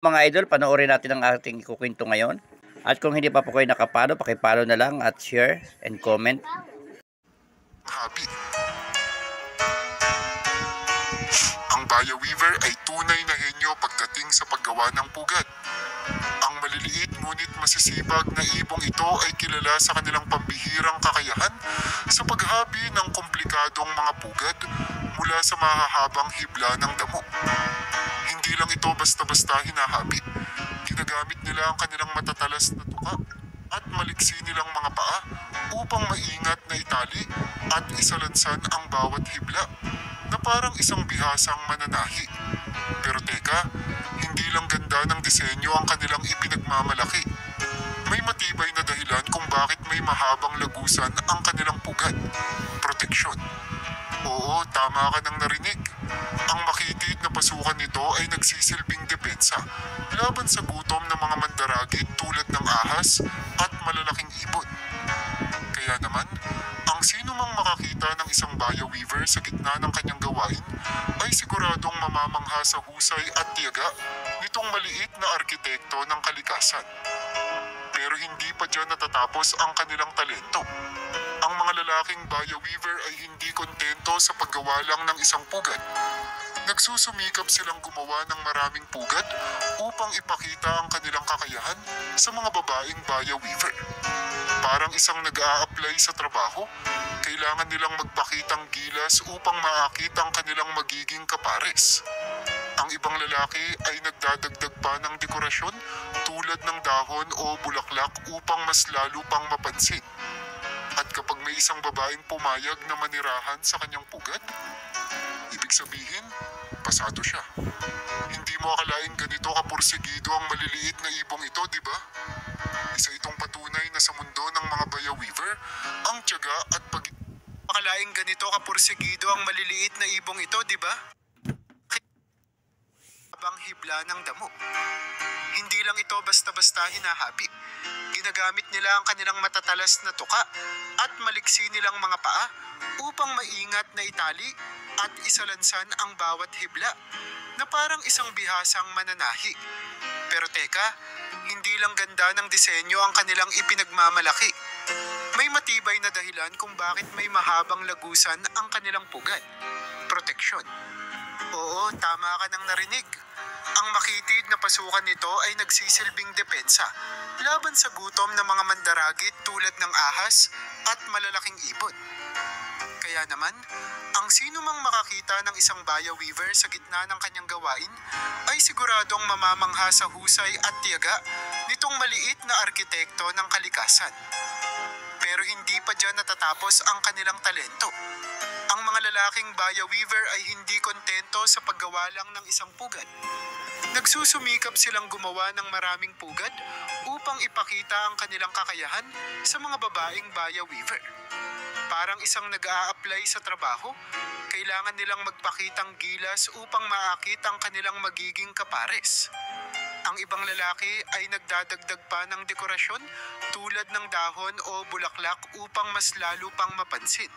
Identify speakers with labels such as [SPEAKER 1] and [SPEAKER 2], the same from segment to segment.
[SPEAKER 1] Mga idol, panoorin natin ang ating ikukwento ngayon. At kung hindi pa po kayo nakapalo, pakipalo na lang at share and comment.
[SPEAKER 2] Happy. Ang Baya Weaver ay tunay na henyo pagdating sa paggawa ng pugad. Ang maliliit ngunit masisibag na ibong ito ay kilala sa kanilang pambihirang kakayahan sa paghabi ng komplikadong mga pugad mula sa mahahabang hibla ng damo. Hindi lang ito basta-basta hinahabi. Ginagamit nila ang kanilang matatalas na tuka at maliksi nilang mga paa upang maingat na itali at isalansan ang bawat hibla na parang isang bihasang mananahi. Pero teka, hindi lang ganda ng disenyo ang kanilang ipinagmamalaki. May matibay na dahilan kung bakit may mahabang lagusan ang kanilang pugad. Proteksyon. Oo, tama ka nang narinig. Ang makitid na pasukan nito ay nagsisilbing depensa laban sa gutom ng mga mandaragit tulad ng ahas at malalaking ibon. Kaya naman, ang sino mang makakita ng isang Baya Weaver sa gitna ng kanyang gawain ay siguradong mamamangha sa husay at tiyaga nitong maliit na arkitekto ng kalikasan. Pero hindi pa dyan natatapos ang kanilang talento. Ang mga lalaking Baya Weaver ay hindi kontento sa paggawa lang ng isang pugad. Nagsusumikap silang gumawa ng maraming pugad upang ipakita ang kanilang kakayahan sa mga babaeng Baya Weaver. Parang isang nag-a-apply sa trabaho, kailangan nilang magpakitang gilas upang maakit ang kanilang magiging kapares. Ang ibang lalaki ay nagdadagdag pa ng dekorasyon tulad ng dahon o bulaklak upang mas lalo pang mapansin. At kapag may isang babaeng pumayag na manirahan sa kanyang pugad, ibig sabihin, pasado siya. Hindi mo akalain ganito kapursigido ang maliliit na ibong ito, di ba? Isa itong patunay na sa mundo ng mga Baya Weaver, ang tiyaga at akalain ganito kapursigido ang maliliit na ibong ito, di ba? Habang hibla ng damo. Hindi lang ito basta-basta hinahabi. Ginagamit nila ang kanilang matatalas na tuka at maliksi nilang mga paa upang maingat na itali at isalansan ang bawat hibla na parang isang bihasang mananahi. Pero teka, hindi lang ganda ng disenyo ang kanilang ipinagmamalaki. May matibay na dahilan kung bakit may mahabang lagusan ang kanilang pugad. Proteksyon. Oo, tama ka nang narinig. Ang makitid na pasukan nito ay nagsisilbing depensa laban sa gutom ng mga mandaragit tulad ng ahas at malalaking ibon. Kaya naman, ang sino mang makakita ng isang Baya Weaver sa gitna ng kanyang gawain ay siguradong mamamangha sa husay at tiyaga nitong maliit na arkitekto ng kalikasan. Pero hindi pa dyan natatapos ang kanilang talento. Ang mga lalaking Baya Weaver ay hindi kontento sa paggawa lang ng isang pugad. Nagsusumikap silang gumawa ng maraming pugad upang ipakita ang kanilang kakayahan sa mga babaeng Baya Weaver. Parang isang nag-a-apply sa trabaho, kailangan nilang magpakitang gilas upang maakit ang kanilang magiging kapares. Ang ibang lalaki ay nagdadagdag pa ng dekorasyon tulad ng dahon o bulaklak upang mas lalo pang mapansin.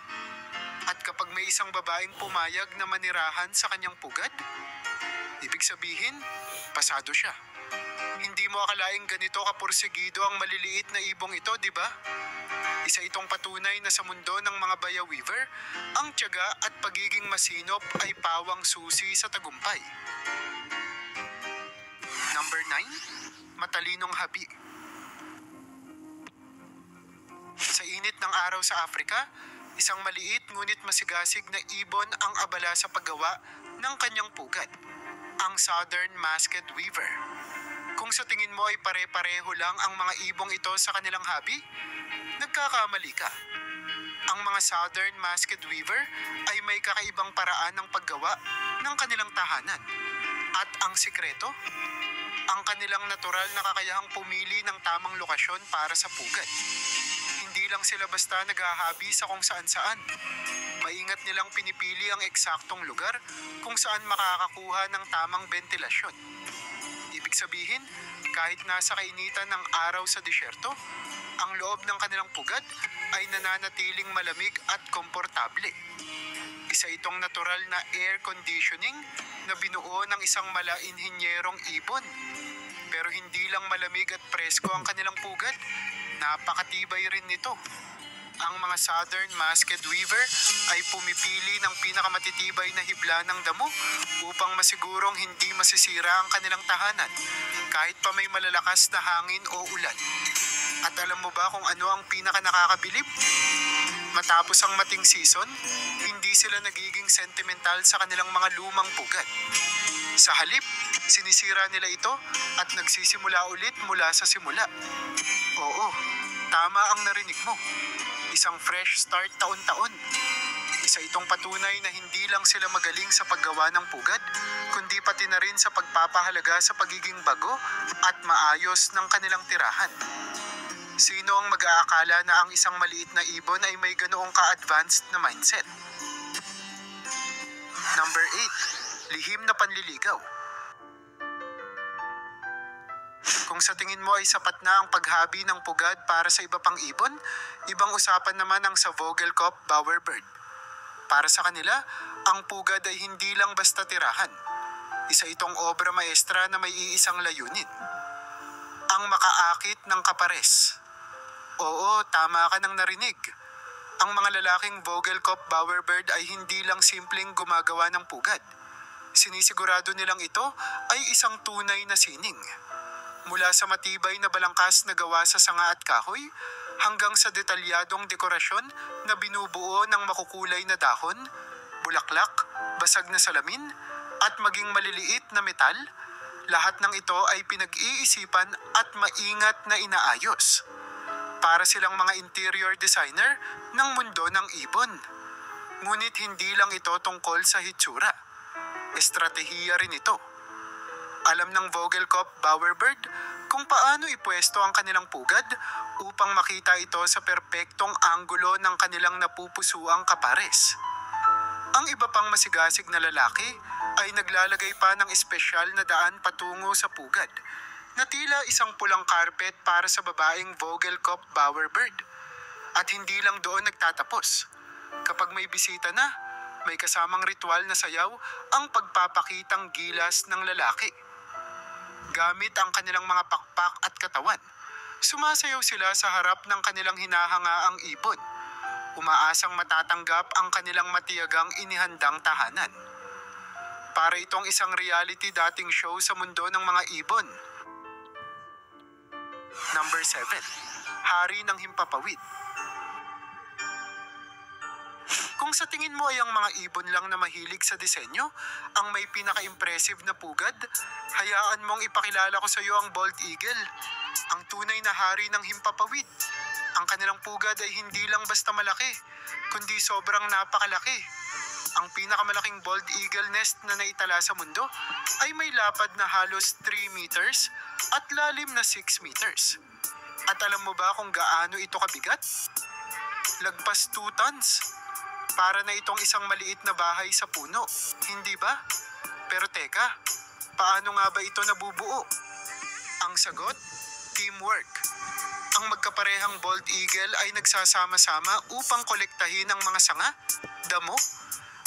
[SPEAKER 2] At kapag may isang babaeng pumayag na manirahan sa kanyang pugad, ibig sabihin, pasado siya. Hindi mo akalaing ganito kapursigido ang maliliit na ibong ito, di ba? Isa itong patunay na sa mundo ng mga Baya Weaver, ang tiyaga at pagiging masinop ay pawang susi sa tagumpay. Number 9, matalinong habi. Sa init ng araw sa Afrika, isang maliit ngunit masigasig na ibon ang abala sa paggawa ng kanyang pugad, ang Southern Masked Weaver. Kung sa tingin mo ay pare-pareho lang ang mga ibong ito sa kanilang habi, nagkakamali ka. Ang mga Southern Masked Weaver ay may kakaibang paraan ng paggawa ng kanilang tahanan. At ang sikreto, ang kanilang natural na kakayahang pumili ng tamang lokasyon para sa pugad. Hindi lang sila basta naghahabi sa kung saan-saan. Maingat nilang pinipili ang eksaktong lugar kung saan makakakuha ng tamang ventilasyon. Ibig sabihin, kahit nasa kainitan ng araw sa disyerto, ang loob ng kanilang pugad ay nananatiling malamig at komportable. Isa itong natural na air conditioning na binuo ng isang mala-inhinyerong ibon Pero hindi lang malamig at presko ang kanilang pugad, napakatibay rin nito. Ang mga Southern Masked Weaver ay pumipili ng pinakamatitibay na hibla ng damo upang masigurong hindi masisira ang kanilang tahanan kahit pa may malalakas na hangin o ulan. At alam mo ba kung ano ang pinaka nakakabilib? Matapos ang mating season, hindi sila nagiging sentimental sa kanilang mga lumang pugad. Sa halip, sinisira nila ito at nagsisimula ulit mula sa simula. Oo, tama ang narinig mo. Isang fresh start taon-taon. Isa itong patunay na hindi lang sila magaling sa paggawa ng pugad, kundi pati na rin sa pagpapahalaga sa pagiging bago at maayos ng kanilang tirahan. Sino ang mag-aakala na ang isang maliit na ibon ay may ganoong ka-advanced na mindset? Number 8. Lihim na panliligaw. Kung sa tingin mo ay sapat na ang paghabi ng pugad para sa iba pang ibon, ibang usapan naman ang sa Vogelkop bowerbird. Para sa kanila, ang pugad ay hindi lang basta tirahan. Isa itong obra maestra na may iisang layunin. Ang makaakit ng kapares. Oo, tama ka nang narinig. Ang mga lalaking Vogelkop bowerbird ay hindi lang simpleng gumagawa ng pugad. Sinisigurado nilang ito ay isang tunay na sining. Mula sa matibay na balangkas na gawa sa sanga at kahoy, hanggang sa detalyadong dekorasyon na binubuo ng makukulay na dahon, bulaklak, basag na salamin, at maging maliliit na metal, lahat ng ito ay pinag-iisipan at maingat na inaayos. Para silang mga interior designer ng mundo ng ibon. Ngunit hindi lang ito tungkol sa hitsura. Estratehiya rin ito. Alam ng Vogelkop bowerbird kung paano ipwesto ang kanilang pugad upang makita ito sa perpektong anggulo ng kanilang napupusuang kapares. Ang iba pang masigasig na lalaki ay naglalagay pa ng espesyal na daan patungo sa pugad na tila isang pulang carpet para sa babaeng Vogelkop bowerbird. At hindi lang doon nagtatapos. Kapag may bisita na, may kasamang ritual na sayaw ang pagpapakitang gilas ng lalaki. Gamit ang kanilang mga pakpak at katawan, sumasayaw sila sa harap ng kanilang hinahangaang ibon, umaasang matatanggap ang kanilang matiyagang inihandang tahanan. Para itong isang reality dating show sa mundo ng mga ibon. Number 7. Hari ng Himpapawid. Kung sa tingin mo ay ang mga ibon lang na mahilig sa disenyo, ang may pinaka-impressive na pugad, hayaan mong ipakilala ko sa iyo ang bald eagle, ang tunay na hari ng himpapawid. Ang kanilang pugad ay hindi lang basta malaki, kundi sobrang napakalaki. Ang pinakamalaking bald eagle nest na naitala sa mundo ay may lapad na halos 3 meters at lalim na 6 meters. At alam mo ba kung gaano ito kabigat? Lagpas 2 tons. Para na itong isang maliit na bahay sa puno, hindi ba? Pero teka, paano nga ba ito nabubuo? Ang sagot, teamwork. Ang magkaparehang bald eagle ay nagsasama-sama upang kolektahin ang mga sanga, damo,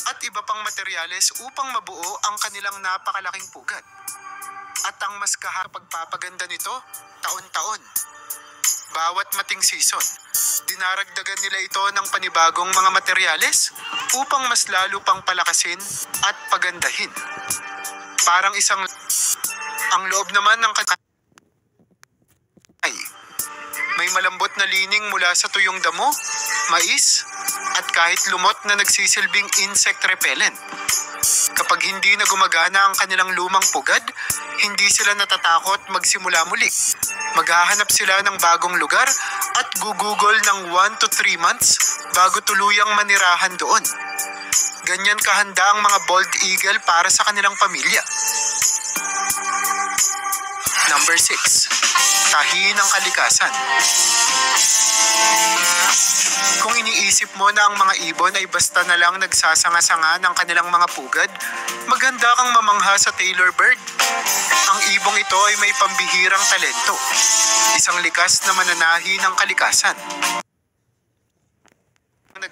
[SPEAKER 2] at iba pang materyales upang mabuo ang kanilang napakalaking pugad. At ang mas pagpapaganda nito, taon-taon. Bawat mating season, dinaragdagan nila ito ng panibagong mga materyales upang mas lalo pang palakasin at pagandahin. Parang ang loob naman ng may malambot na lining mula sa tuyong damo, mais, at kahit lumot na nagsisilbing insect repellent. Kapag hindi na gumagana ang kanilang lumang pugad, hindi sila natatakot magsimula muli. Maghahanap sila ng bagong lugar at gugugol ng 1 to 3 months bago tuluyang manirahan doon. Ganyan kahanda ang mga bald eagle para sa kanilang pamilya. Number 6. Tahi ng kalikasan. Kung iniisip mo na ang mga ibon ay basta na lang nagsasanga-sanga ng kanilang mga pugad, maganda kang mamangha sa Taylor bird. Ang ibong ito ay may pambihirang talento, isang likas na mananahi ng kalikasan.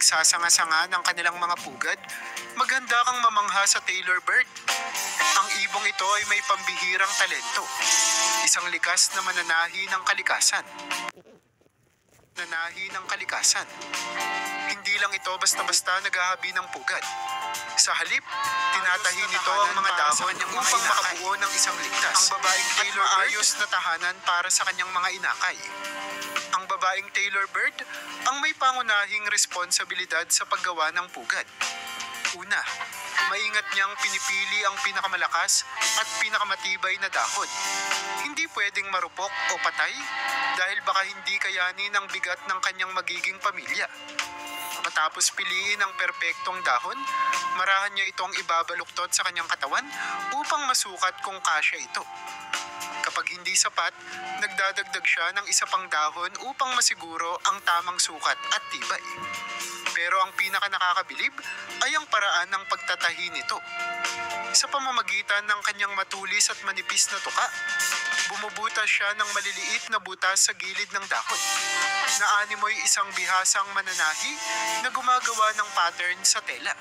[SPEAKER 2] nagsasanga-sanga ng kanilang mga pugad, maganda kang mamangha sa Taylor Bird. Ang ibong ito ay may pambihirang talento. Isang likas na mananahi ng kalikasan. Hindi lang ito basta-basta naghahabi ng pugad. Sa halip, tinatahi nito ang mga dahon upang makabuo ng isang ligtas. Ang babaeng Taylor Bird na tahanan para sa kanyang mga inakay. Ang babaeng Taylor Bird ang may pangunahing responsibilidad sa paggawa ng pugad. Una, maingat niyang pinipili ang pinakamalakas at pinakamatibay na dahon. Hindi pwedeng marupok o patay dahil baka hindi kayanin ang bigat ng kanyang magiging pamilya. Matapos piliin ang perpektong dahon, marahan niya itong ibabaluktot sa kanyang katawan upang masukat kung kasya ito. Kapag hindi sapat, nagdadagdag siya ng isa pang dahon upang masiguro ang tamang sukat at tibay. Pero ang pinaka nakakabilib ay ang paraan ng pagtatahi nito. Sa pamamagitan ng kanyang matulis at manipis na tuka, bumubutas siya ng maliliit na butas sa gilid ng dahon. Naanimoy isang bihasang mananahi na gumagawa ng pattern sa tela.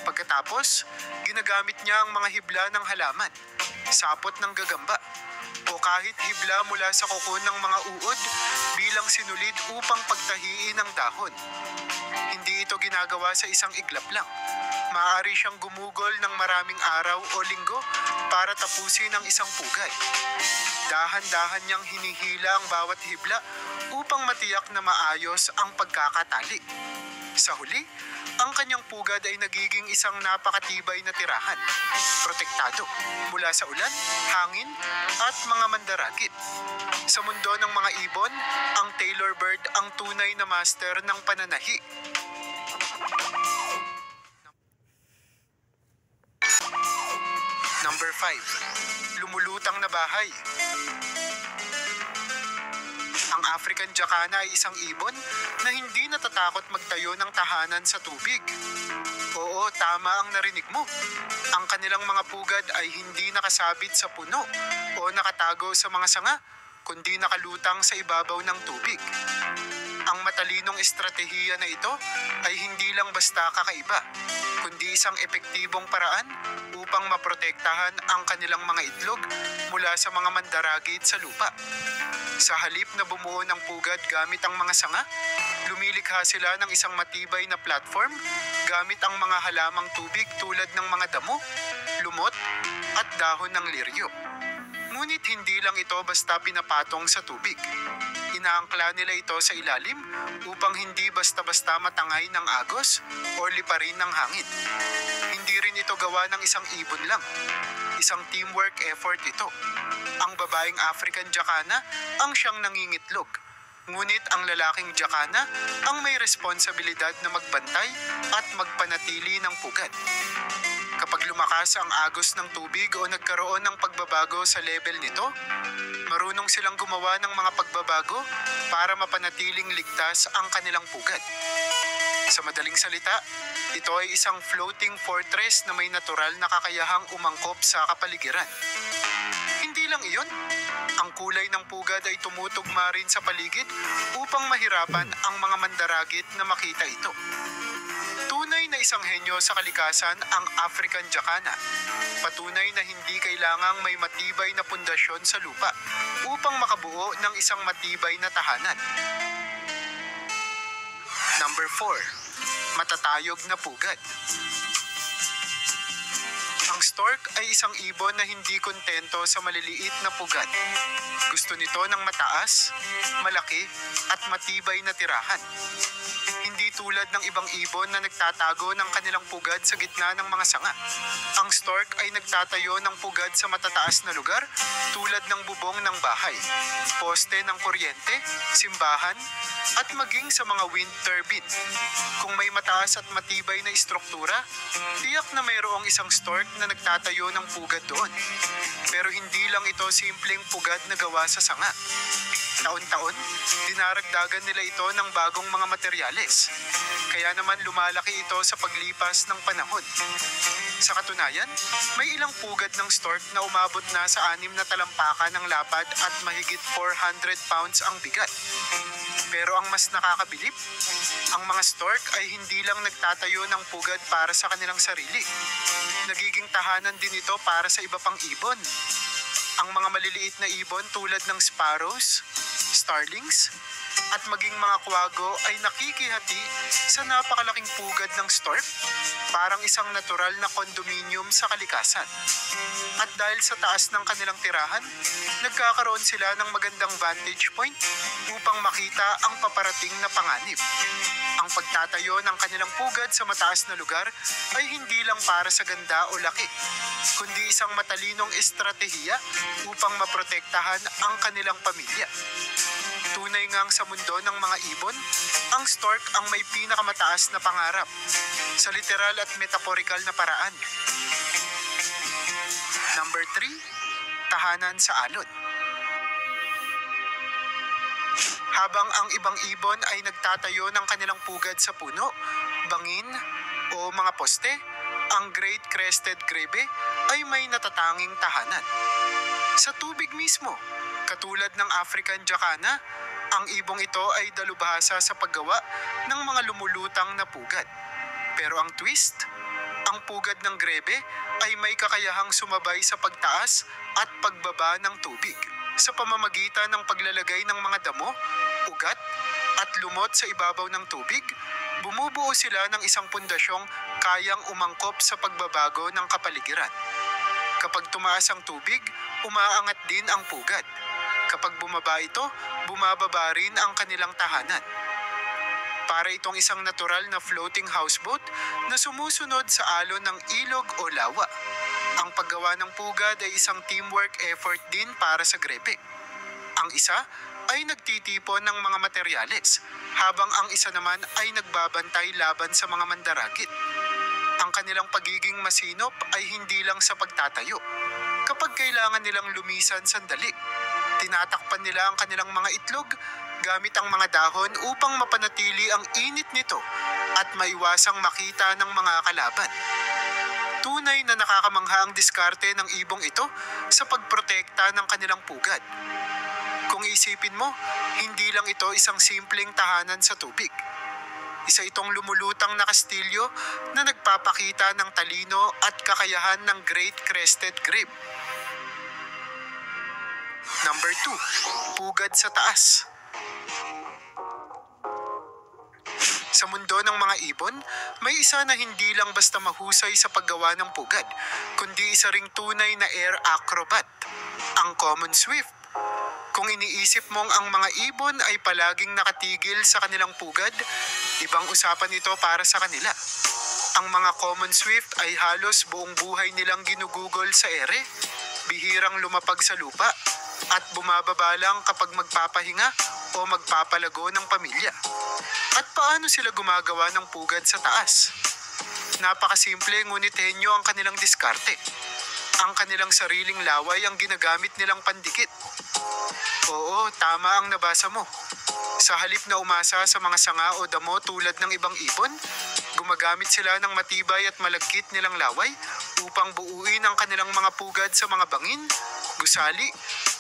[SPEAKER 2] Pagkatapos, ginagamit niya ang mga hibla ng halaman, sapot ng gagamba, o kahit hibla mula sa kuko ng mga uod bilang sinulid upang pagtahiin ang dahon. Hindi ito ginagawa sa isang iglap lang. Maaari siyang gumugol ng maraming araw o linggo para tapusin ang isang pugad. Dahan-dahan niyang hinihila ang bawat hibla upang matiyak na maayos ang pagkakatali. Sa huli, ang kanyang pugad ay nagiging isang napakatibay na tirahan, protektado mula sa ulan, hangin, at mga mandaragit. Sa mundo ng mga ibon, ang Taylor Bird ang tunay na master ng pananahi. Number 5. Lumulutang na bahay. Ang African Jacana ay isang ibon na hindi natatakot magtayo ng tahanan sa tubig. Oo, tama ang narinig mo. Ang kanilang mga pugad ay hindi nakasabit sa puno o nakatago sa mga sanga, kundi nakalutang sa ibabaw ng tubig. Ang matalinong estratehiya na ito ay hindi lang basta kakaiba, kundi isang epektibong paraan upang maprotektahan ang kanilang mga itlog mula sa mga mandaragit sa lupa. Sa halip na bumuo ng pugad gamit ang mga sanga, lumilikha sila ng isang matibay na platform gamit ang mga halamang tubig tulad ng mga damo, lumot, at dahon ng liryo. Ngunit hindi lang ito basta pinapatong sa tubig. Inaangkla nila ito sa ilalim upang hindi basta-basta matangay ng agos o liparin ng hangin. Hindi rin ito gawa ng isang ibon lang. Isang teamwork effort ito. Ang babaeng African Jacana ang siyang nangingitlog. Ngunit ang lalaking Jacana ang may responsibilidad na magbantay at magpanatili ng pugad. Kapag lumakas ang agos ng tubig o nagkaroon ng pagbabago sa level nito, marunong silang gumawa ng mga pagbabago para mapanatiling ligtas ang kanilang pugad. Sa madaling salita, ito ay isang floating fortress na may natural na kakayahang umangkop sa kapaligiran. Hindi lang iyon, ang kulay ng pugad ay tumutugma rin sa paligid upang mahirapan ang mga mandaragit na makita ito. Tunay na isang henyo sa kalikasan ang African Jacana. Patunay na hindi kailangang may matibay na pundasyon sa lupa upang makabuo ng isang matibay na tahanan. Number 4. Matatayog na pugad. Ang stork ay isang ibon na hindi kontento sa maliliit na pugad. Gusto nito ng mataas, malaki, at matibay na tirahan. Hindi tulad ng ibang ibon na nagtatago ng kanilang pugad sa gitna ng mga sanga. Ang stork ay nagtatayo ng pugad sa matataas na lugar tulad ng bubong ng bahay, poste ng kuryente, simbahan, at maging sa mga wind turbine. Kung may mataas at matibay na istruktura, tiyak na mayroong isang stork na nagtatayo ng pugad doon. Pero hindi lang ito simpleng pugad na gawa sa sanga. Taon-taon, dinaragdagan nila ito ng bagong mga materyales. Kaya naman lumalaki ito sa paglipas ng panahon. Sa katunayan, may ilang pugad ng stork na umabot na sa 6 na talampakan ng lapad at mahigit 400 pounds ang bigat.
[SPEAKER 3] Pero ang mas nakakabilib, ang mga stork ay hindi lang nagtatayo ng pugad para sa kanilang sarili. Nagiging tahanan din ito para sa iba pang ibon. Ang mga maliliit na ibon tulad ng sparrows, starlings, at maging mga kwago ay nakikihati sa napakalaking pugad ng stork, parang isang natural na kondominium sa kalikasan. At dahil sa taas ng kanilang tirahan, nagkakaroon sila ng magandang vantage point upang makita ang paparating na panganib. Ang pagtatayo ng kanilang pugad sa mataas na lugar ay hindi lang para sa ganda o laki, kundi isang matalinong estratehiya upang maprotektahan ang kanilang pamilya. Tunay ngang sa mundo ng mga ibon, ang stork ang may pinakamataas na pangarap, sa literal at metaphorical na paraan. Number 3, tahanan sa alon. Habang ang ibang ibon ay nagtatayo ng kanilang pugad sa puno, bangin o mga poste, ang Great Crested Grebe ay may natatanging tahanan sa tubig mismo. Katulad ng African Jacana, ang ibong ito ay dalubhasa sa paggawa ng mga lumulutang na pugad. Pero ang twist, ang pugad ng grebe ay may kakayahang sumabay sa pagtaas at pagbaba ng tubig sa pamamagitan ng paglalagay ng mga damo, ugat at lumot sa ibabaw ng tubig. Bumubuo sila ng isang pundasyong kayang umangkop sa pagbabago ng kapaligiran. Kapag tumaas ang tubig, umaangat din ang pugad. Kapag bumaba ito, bumababa rin ang kanilang tahanan. Para itong isang natural na floating houseboat na sumusunod sa alon ng ilog o lawa. Ang paggawa ng pugad ay isang teamwork effort din para sa grebe. Ang isa ay nagtitipon ng mga materyales, habang ang isa naman ay nagbabantay laban sa mga mandaragit. Ang kanilang pagiging masinop ay hindi lang sa pagtatayo. Kapag kailangan nilang lumisan sandali, tinatakpan nila ang kanilang mga itlog gamit ang mga dahon upang mapanatili ang init nito at maiwasang makita ng mga kalaban. Tunay na nakakamangha ang diskarte ng ibong ito sa pagprotekta ng kanilang pugad. Kung isipin mo, hindi lang ito isang simpleng tahanan sa tubig. Isa itong lumulutang na kastilyo na nagpapakita ng talino at kakayahan ng Great Crested Grebe. Number 2, pugad sa taas. Sa mundo ng mga ibon, may isa na hindi lang basta mahusay sa paggawa ng pugad, kundi isa ring tunay na air acrobat, ang common swift. Kung iniisip mong ang mga ibon ay palaging nakatigil sa kanilang pugad, ibang usapan ito para sa kanila. Ang mga common swift ay halos buong buhay nilang ginugugol sa ere, bihirang lumapag sa lupa, at bumababa lang kapag magpapahinga o magpapalago ng pamilya. At paano sila gumagawa ng pugad sa taas? Napakasimple ngunit henyo ang kanilang diskarte. Ang kanilang sariling laway ang ginagamit nilang pandikit. Oo, tama ang nabasa mo. Sa halip na umasa sa mga sanga o damo tulad ng ibang ibon, gumagamit sila ng matibay at malagkit nilang laway upang buuin ang kanilang mga pugad sa mga bangin, gusali,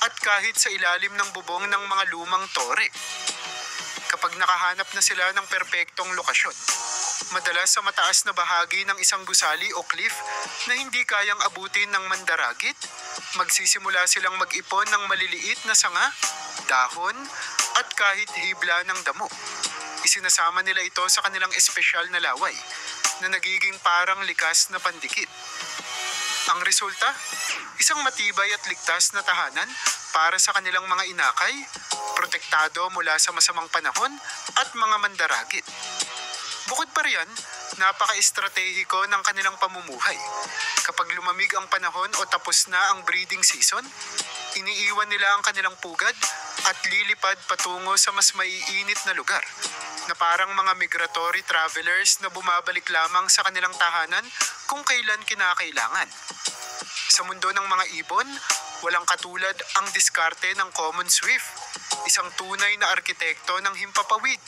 [SPEAKER 3] at kahit sa ilalim ng bubong ng mga lumang tore. Kapag nakahanap na sila ng perpektong lokasyon, madalas sa mataas na bahagi ng isang gusali o cliff na hindi kayang abutin ng mandaragit, magsisimula silang mag-ipon ng maliliit na sanga, dahon, at kahit hibla ng damo. Isinasama nila ito sa kanilang espesyal na laway na nagiging parang likas na pandikit. Ang resulta, isang matibay at ligtas na tahanan para sa kanilang mga inakay, protektado mula sa masamang panahon at mga mandaragit. Bukod pa riyan, napaka-estratehiko ng kanilang pamumuhay. Kapag lumamig ang panahon o tapos na ang breeding season, iniiwan nila ang kanilang pugad at lilipad patungo sa mas maiinit na lugar, na parang mga migratory travelers na bumabalik lamang sa kanilang tahanan kung kailan kinakailangan. Sa mundo ng mga ibon, walang katulad ang diskarte ng common swift, isang tunay na arkitekto ng himpapawid.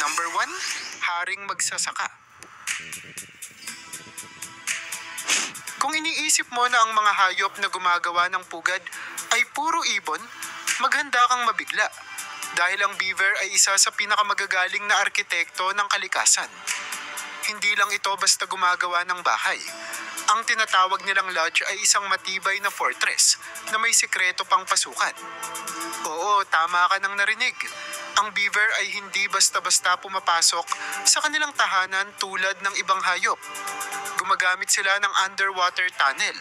[SPEAKER 3] Number 1, haring magsasaka. Kung iniisip mo na ang mga hayop na gumagawa ng pugad ay puro ibon, maghanda kang mabigla. Dahil ang beaver ay isa sa pinakamagagaling na arkitekto ng kalikasan. Hindi lang ito basta gumagawa ng bahay. Ang tinatawag nilang lodge ay isang matibay na fortress na may sikreto pang pasukan. Oo, tama ka nang narinig. Ang beaver ay hindi basta-basta pumapasok sa kanilang tahanan tulad ng ibang hayop. Gumagamit sila ng underwater tunnel.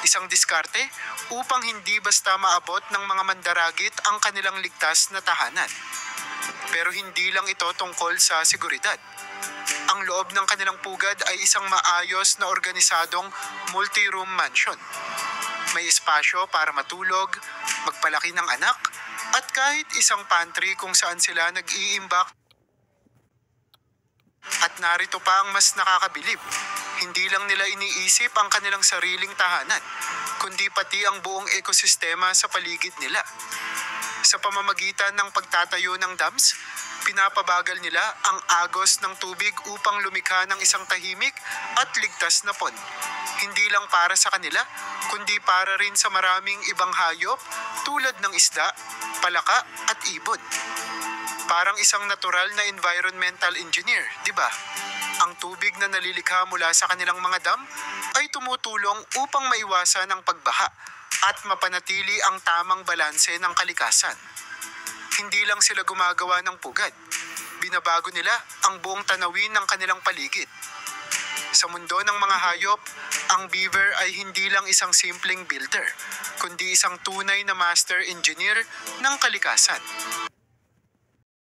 [SPEAKER 3] Isang diskarte upang hindi basta maabot ng mga mandaragit ang kanilang ligtas na tahanan. Pero hindi lang ito tungkol sa seguridad. Ang loob ng kanilang pugad ay isang maayos na organisadong multi-room mansion. May espasyo para matulog, magpalaki ng anak, at kahit isang pantry kung saan sila nag-iimbak. At narito pa ang mas nakakabilib. Hindi lang nila iniisip ang kanilang sariling tahanan, kundi pati ang buong ekosistema sa paligid nila. Sa pamamagitan ng pagtatayo ng dams, pinapabagal nila ang agos ng tubig upang lumikha ng isang tahimik at ligtas na pond. Hindi lang para sa kanila, kundi para rin sa maraming ibang hayop tulad ng isda, palaka at ibon. Parang isang natural na environmental engineer, di ba? Ang tubig na nalilikha mula sa kanilang mga dam ay tumutulong upang maiwasan ang pagbaha at mapanatili ang tamang balanse ng kalikasan. Hindi lang sila gumagawa ng pugad, binabago nila ang buong tanawin ng kanilang paligid. Sa mundo ng mga hayop, ang beaver ay hindi lang isang simpleng builder, kundi isang tunay na master engineer ng kalikasan.